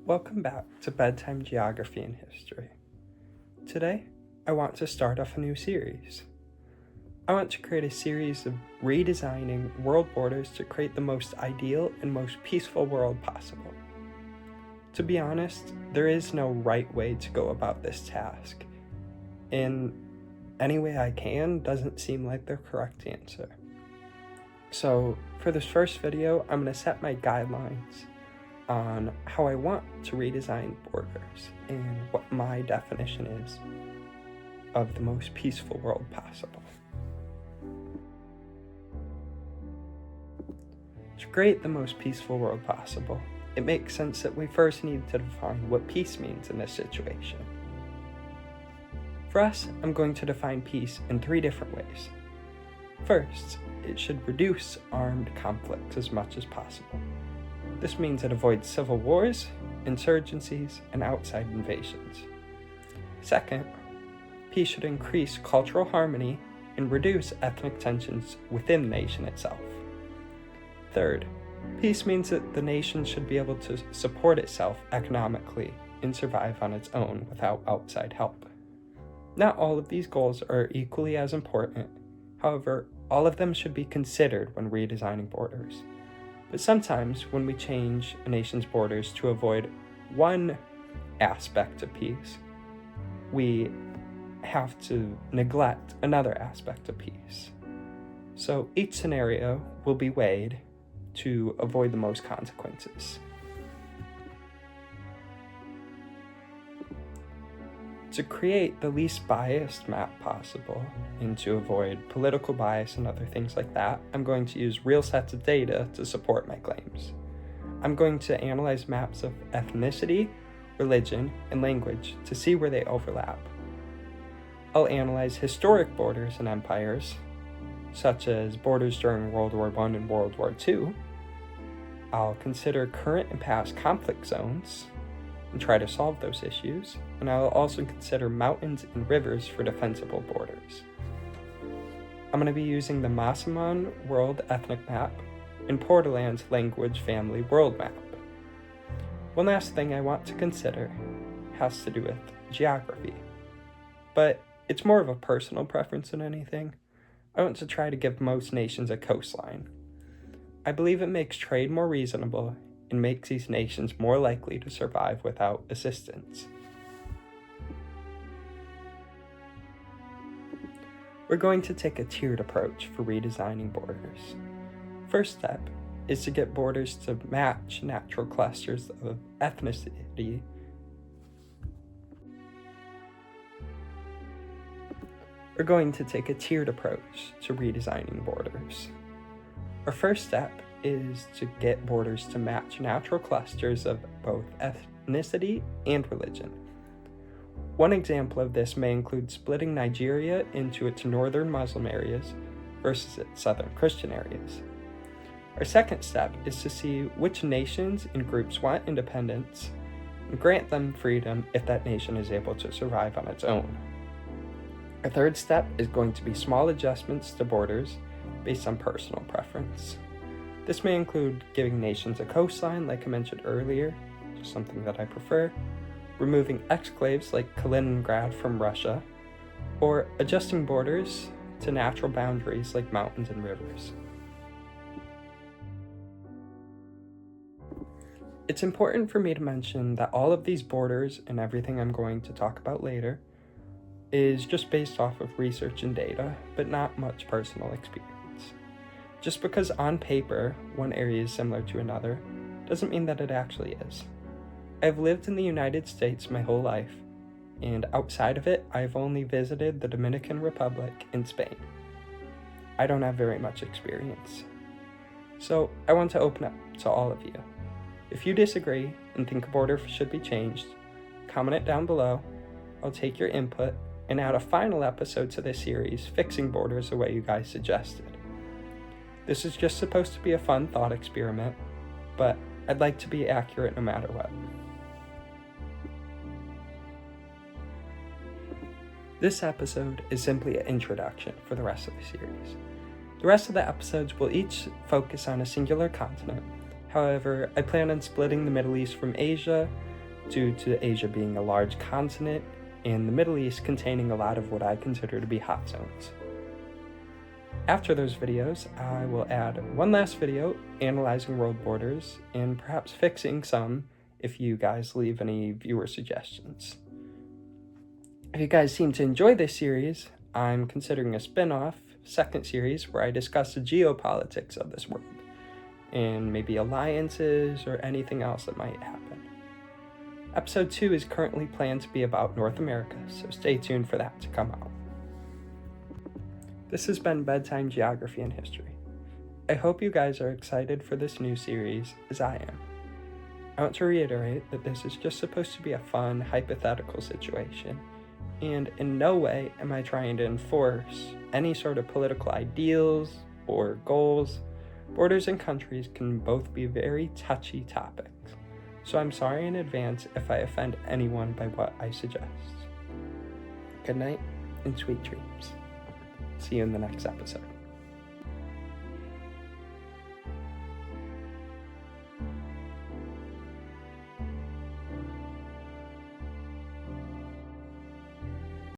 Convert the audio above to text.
Welcome back to Bedtime Geography and History. Today, I want to start off a new series. I want to create a series of redesigning world borders to create the most ideal and most peaceful world possible. To be honest, there is no right way to go about this task, and any way I can doesn't seem like the correct answer. So, for this first video, I'm going to set my guidelines on how I want to redesign borders and what my definition is of the most peaceful world possible. To create the most peaceful world possible, it makes sense that we first need to define what peace means in this situation. For us, I'm going to define peace in 3 different ways. First, it should reduce armed conflict as much as possible. This means it avoids civil wars, insurgencies, and outside invasions. Second, peace should increase cultural harmony and reduce ethnic tensions within the nation itself. Third, peace means that the nation should be able to support itself economically and survive on its own without outside help. Not all of these goals are equally as important. However, all of them should be considered when redesigning borders. But sometimes when we change a nation's borders to avoid one aspect of peace, we have to neglect another aspect of peace. So each scenario will be weighed to avoid the most consequences. To create the least biased map possible and to avoid political bias and other things like that, I'm going to use real sets of data to support my claims. I'm going to analyze maps of ethnicity, religion, and language to see where they overlap. I'll analyze historic borders and empires, such as borders during World War I and World War II. I'll consider current and past conflict zones and try to solve those issues, and I will also consider mountains and rivers for defensible borders. I'm going to be using the Masamon World Ethnic Map and Portoland's Language Family World Map. One last thing I want to consider has to do with geography, but it's more of a personal preference than anything. I want to try to give most nations a coastline. I believe it makes trade more reasonable and makes these nations more likely to survive without assistance. We're going to take a tiered approach for redesigning borders. First step is to get borders to match natural clusters of ethnicity. We're going to take a tiered approach to redesigning borders. Our first step is to get borders to match natural clusters of both ethnicity and religion. One example of this may include splitting Nigeria into its northern Muslim areas versus its southern Christian areas. Our second step is to see which nations and groups want independence and grant them freedom if that nation is able to survive on its own. Our third step is going to be small adjustments to borders based on personal preference. This may include giving nations a coastline, like I mentioned earlier, just something that I prefer, removing exclaves like Kaliningrad from Russia, or adjusting borders to natural boundaries like mountains and rivers. It's important for me to mention that all of these borders and everything I'm going to talk about later is just based off of research and data, but not much personal experience. Just because on paper one area is similar to another doesn't mean that it actually is. I've lived in the United States my whole life, and outside of it, I've only visited the Dominican Republic and Spain. I don't have very much experience. So I want to open up to all of you. If you disagree and think a border should be changed, comment it down below. I'll take your input and add a final episode to this series, fixing borders the way you guys suggested. This is just supposed to be a fun thought experiment, but I'd like to be accurate no matter what. This episode is simply an introduction for the rest of the series. The rest of the episodes will each focus on a singular continent. However, I plan on splitting the Middle East from Asia, due to Asia being a large continent and the Middle East containing a lot of what I consider to be hot zones. After those videos, I will add one last video analyzing world borders and perhaps fixing some if you guys leave any viewer suggestions. If you guys seem to enjoy this series, I'm considering a spin-off second series where I discuss the geopolitics of this world and maybe alliances or anything else that might happen. Episode 2 is currently planned to be about North America, so stay tuned for that to come out. This has been Bedtime Geography and History. I hope you guys are excited for this new series, as I am. I want to reiterate that this is just supposed to be a fun, hypothetical situation, and in no way am I trying to enforce any sort of political ideals or goals. Borders and countries can both be very touchy topics, so I'm sorry in advance if I offend anyone by what I suggest. Good night and sweet dreams. See you in the next episode.